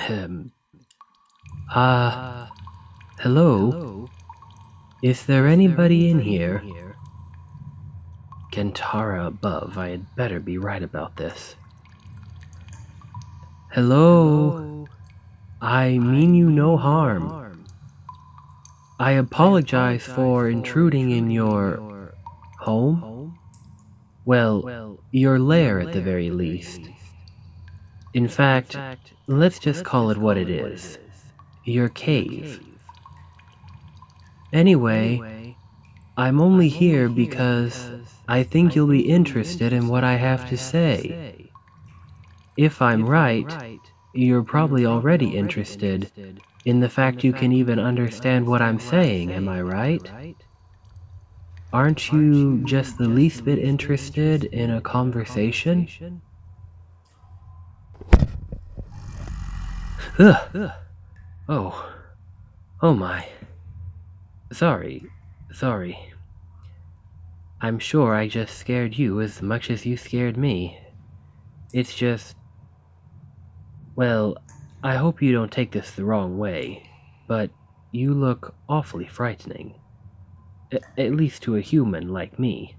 Ahem. Hello? Is there anybody in here? Kentara above, I had better be right about this. Hello? I mean you no harm. I apologize for intruding in your home? Well, your lair at the very least. In fact, let's just call it what it is. Your cave. Anyway, I'm only here because I think you'll be interested in what I have to say. If I'm right, you're probably already interested in the fact you can even understand what I'm saying, am I right? Aren't you just the least bit interested in a conversation? Ugh. Oh. Oh my. Sorry. I'm sure I just scared you as much as you scared me. It's just... Well, I hope you don't take this the wrong way, but you look awfully frightening. At least to a human like me.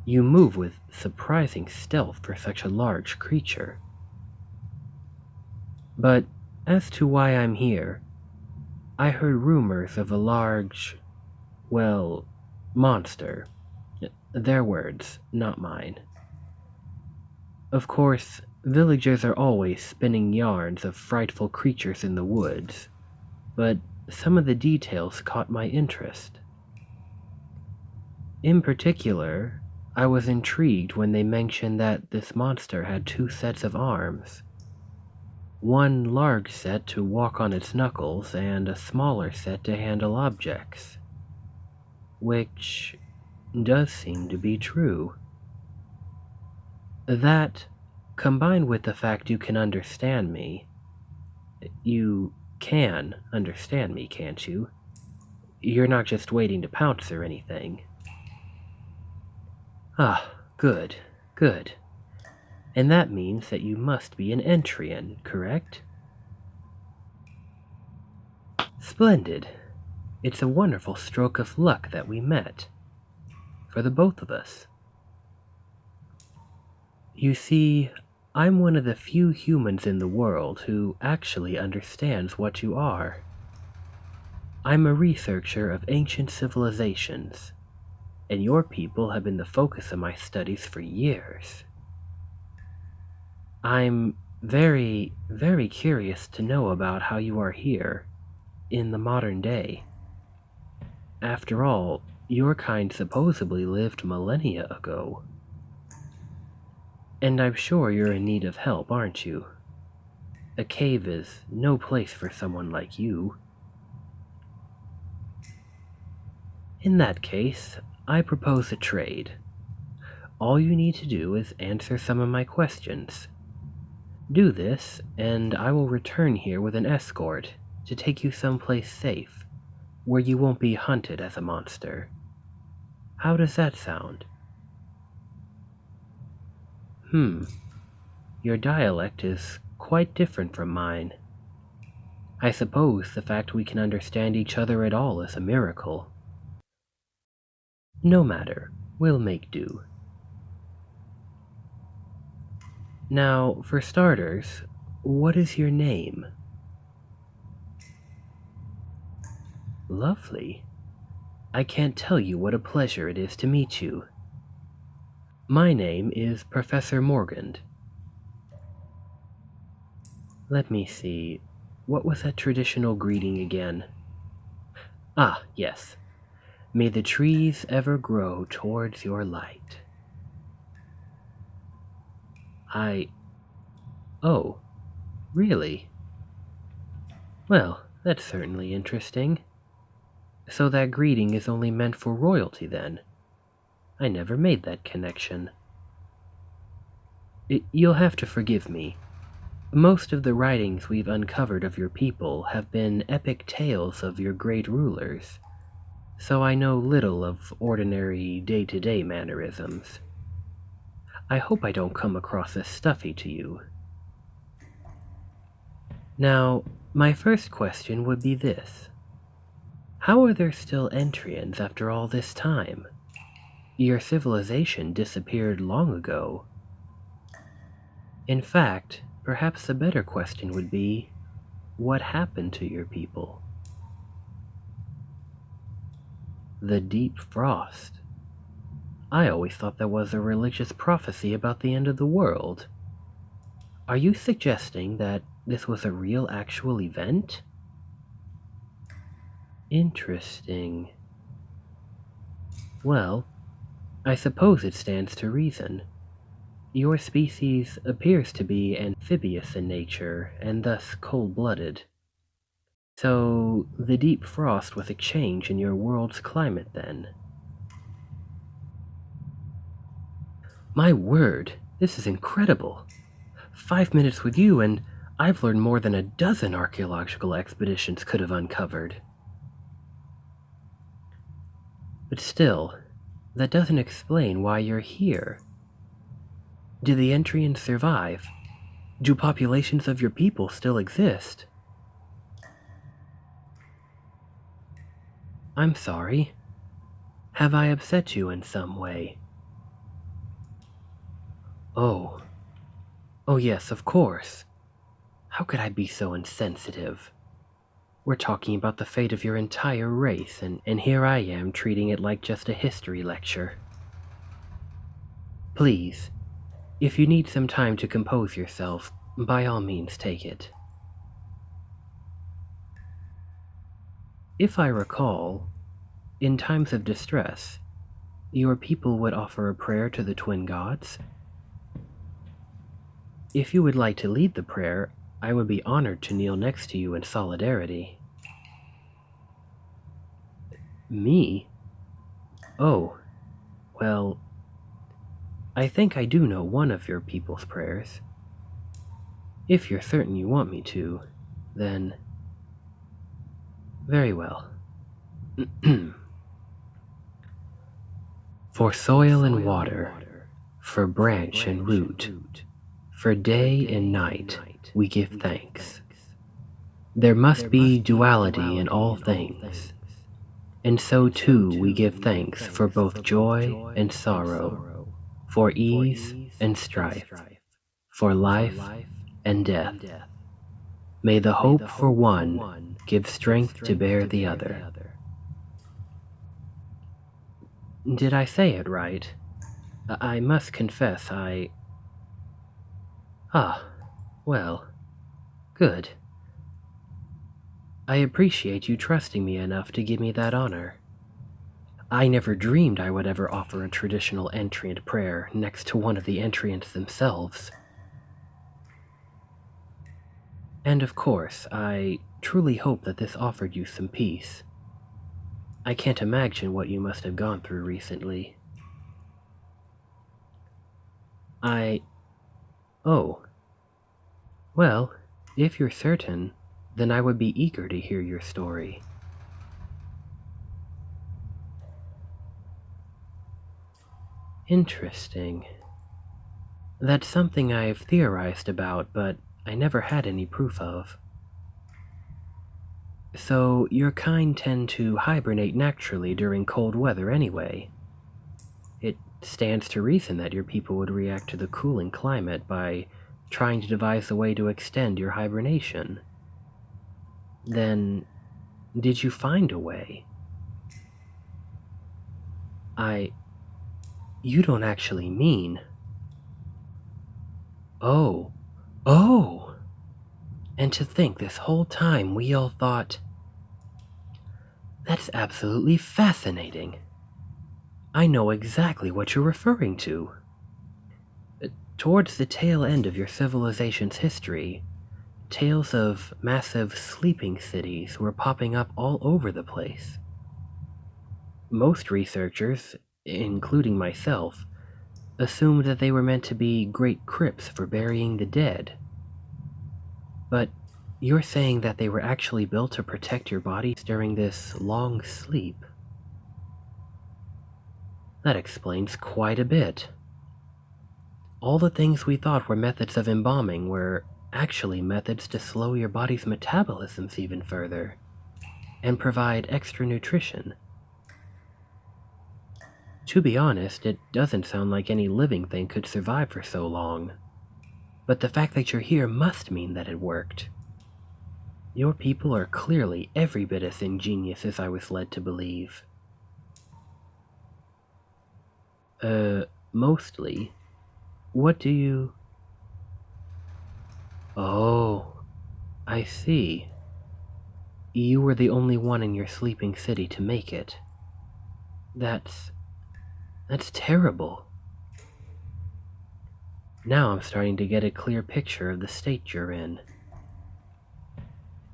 You move with surprising stealth for such a large creature. But as to why I'm here, I heard rumors of a large, well, monster. Their words, not mine. Of course, villagers are always spinning yarns of frightful creatures in the woods, but some of the details caught my interest. In particular, I was intrigued when they mentioned that this monster had 2 sets of arms. One large set to walk on its knuckles and a smaller set to handle objects. Which does seem to be true. That, combined with the fact you can understand me. You can understand me, can't you? You're not just waiting to pounce or anything. Ah, good. And that means that you must be an Entrian, correct? Splendid. It's a wonderful stroke of luck that we met. For the both of us. You see, I'm one of the few humans in the world who actually understands what you are. I'm a researcher of ancient civilizations, and your people have been the focus of my studies for years. I'm very curious to know about how you are here, in the modern day. After all, your kind supposedly lived millennia ago. And I'm sure you're in need of help, aren't you? A cave is no place for someone like you. In that case, I propose a trade. All you need to do is answer some of my questions. Do this, and I will return here with an escort to take you someplace safe, where you won't be hunted as a monster. How does that sound? Your dialect is quite different from mine. I suppose the fact we can understand each other at all is a miracle. No matter, we'll make do. Now, for starters, what is your name? Lovely. I can't tell you what a pleasure it is to meet you. My name is Professor Morgand. Let me see, what was that traditional greeting again? Ah, yes. May the trees ever grow towards your light. Oh, really? Well, that's certainly interesting. So that greeting is only meant for royalty then? I never made that connection. You'll have to forgive me. Most of the writings we've uncovered of your people have been epic tales of your great rulers, so I know little of ordinary day-to-day mannerisms. I hope I don't come across as stuffy to you. Now, my first question would be this. How are there still Entrians after all this time? Your civilization disappeared long ago. In fact, perhaps the better question would be, what happened to your people? The deep frost. I always thought that was a religious prophecy about the end of the world. Are you suggesting that this was a real actual event? Interesting. Well, I suppose it stands to reason. Your species appears to be amphibious in nature, and thus cold-blooded. So, the deep frost was a change in your world's climate then. My word, this is incredible. 5 minutes with you and I've learned more than a dozen archaeological expeditions could have uncovered. But still, that doesn't explain why you're here. Did the Entrians survive? Do populations of your people still exist? I'm sorry. Have I upset you in some way? Oh. Oh yes, of course. How could I be so insensitive? We're talking about the fate of your entire race, and here I am treating it like just a history lecture. Please, if you need some time to compose yourself, by all means take it. If I recall, in times of distress, your people would offer a prayer to the twin gods. If you would like to lead the prayer, I would be honored to kneel next to you in solidarity. Me? Oh, well, I think I do know one of your people's prayers. If you're certain you want me to, then... Very well. For soil and water, for branch and root, for day and night, we give thanks. There must be duality in all things, and so too we give thanks for both joy and sorrow, for ease and strife, for life and death. May the hope for one give strength to bear the other. Did I say it right? I must confess well, good. I appreciate you trusting me enough to give me that honor. I never dreamed I would ever offer a traditional Entriant prayer next to one of the Entriants themselves. And of course, I truly hope that this offered you some peace. I can't imagine what you must have gone through recently. Oh. Well, if you're certain, then I would be eager to hear your story. Interesting. That's something I've theorized about, but I never had any proof of. So, your kind tend to hibernate naturally during cold weather anyway. It stands to reason that your people would react to the cooling climate by trying to devise a way to extend your hibernation. Then, did you find a way? You don't actually mean... Oh. And to think this whole time we all thought... That's absolutely fascinating. I know exactly what you're referring to. Towards the tail end of your civilization's history, tales of massive sleeping cities were popping up all over the place. Most researchers, including myself, assumed that they were meant to be great crypts for burying the dead. But you're saying that they were actually built to protect your bodies during this long sleep. That explains quite a bit. All the things we thought were methods of embalming were actually methods to slow your body's metabolisms even further, and provide extra nutrition. To be honest, it doesn't sound like any living thing could survive for so long. But the fact that you're here must mean that it worked. Your people are clearly every bit as ingenious as I was led to believe. Mostly. What do you... Oh, I see. You were the only one in your sleeping city to make it. That's terrible. Now I'm starting to get a clear picture of the state you're in.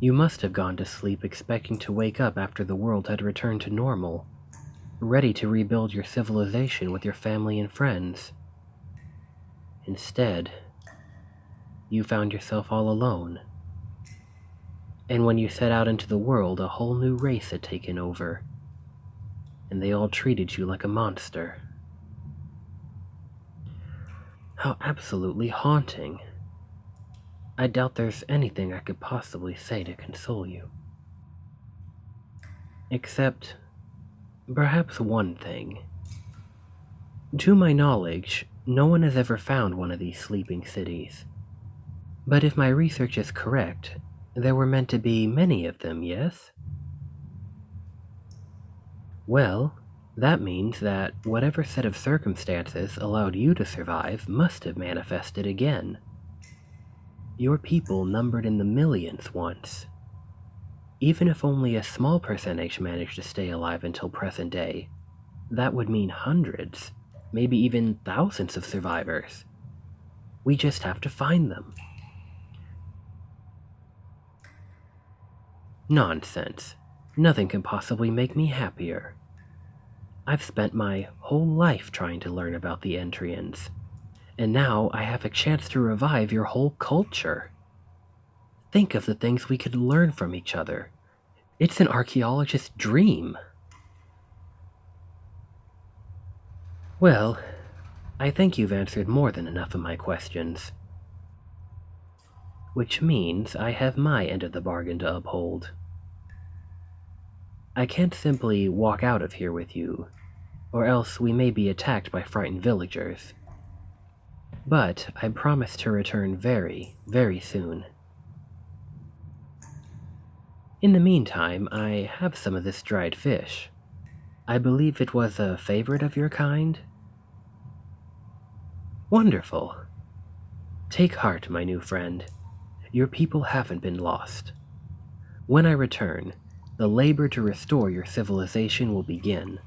You must have gone to sleep expecting to wake up after the world had returned to normal, ready to rebuild your civilization with your family and friends. Instead, you found yourself all alone. And when you set out into the world, a whole new race had taken over, and they all treated you like a monster. How absolutely haunting. I doubt there's anything I could possibly say to console you. Except, perhaps one thing. To my knowledge, no one has ever found one of these sleeping cities. But if my research is correct, there were meant to be many of them, yes? Well, that means that whatever set of circumstances allowed you to survive must have manifested again. Your people numbered in the millions once. Even if only a small percentage managed to stay alive until present day, that would mean hundreds, maybe even thousands of survivors. We just have to find them. Nonsense. Nothing can possibly make me happier. I've spent my whole life trying to learn about the Entrians, and now I have a chance to revive your whole culture. Think of the things we could learn from each other. It's an archaeologist's dream. Well, I think you've answered more than enough of my questions. Which means I have my end of the bargain to uphold. I can't simply walk out of here with you, or else we may be attacked by frightened villagers. But I promise to return very, very soon. In the meantime, I have some of this dried fish. I believe it was a favorite of your kind? Wonderful. Take heart, my new friend. Your people haven't been lost. When I return, the labor to restore your civilization will begin.